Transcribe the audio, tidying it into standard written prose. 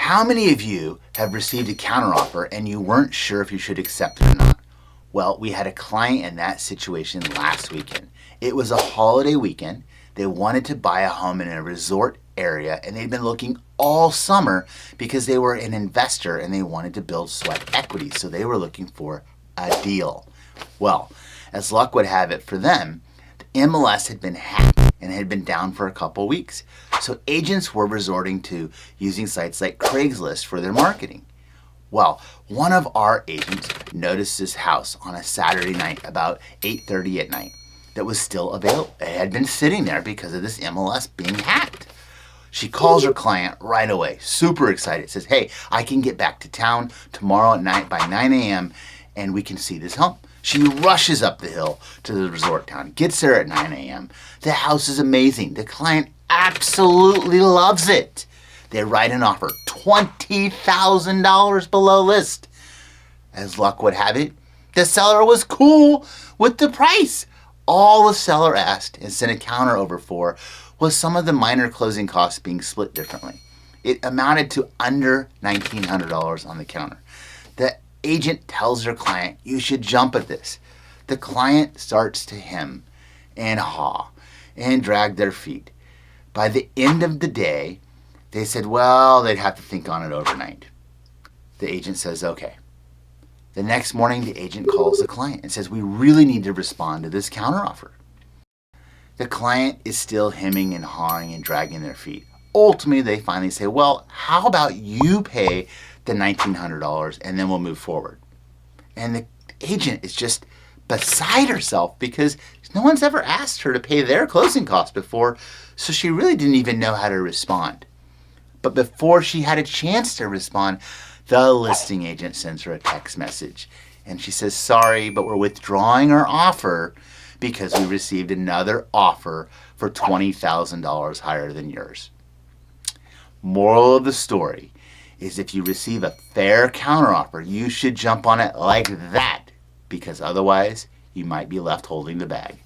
How many of you have received a counteroffer and you weren't sure if you should accept it or not? Well, we had a client in that situation last weekend. It was a holiday weekend. They wanted to buy a home in a resort area, and they'd been looking all summer because they were an investor and they wanted to build sweat equity. So they were looking for a deal. Well, as luck would have it for them, the MLS had been hacked and had been down for a couple weeks. So agents were resorting to using sites like Craigslist for their marketing. Well, one of our agents noticed this house on a Saturday night about 8:30 at night that was still available. It had been sitting there because of this MLS being hacked. She calls her client right away, super excited, says, hey, I can get back to town tomorrow at night by 9 a.m. and we can see this home. She rushes up the hill to the resort town, gets there at 9 a.m. The house is amazing. The client absolutely loves it. They write an offer, $20,000 below list. As luck would have it, the seller was cool with the price. All the seller asked and sent a counteroffer for was some of the minor closing costs being split differently. It amounted to under $1,900 on the counter. The agent tells her client, you should jump at this. The client starts to hem and haw and drag their feet. By the end of the day, they said, well, they'd have to think on it overnight. The agent says, okay. The next morning, the agent calls the client and says, we really need to respond to this counteroffer. The client is still hemming and hawing and dragging their feet. Ultimately, they finally say, well, how about you pay the $1,900 and then we'll move forward? And the agent is just beside herself because no one's ever asked her to pay their closing costs before, so she really didn't even know how to respond. But before she had a chance to respond, the listing agent sends her a text message. And she says, sorry, but we're withdrawing our offer because we received another offer for $20,000 higher than yours. Moral of the story is if you receive a fair counteroffer, you should jump on it like that because otherwise you might be left holding the bag.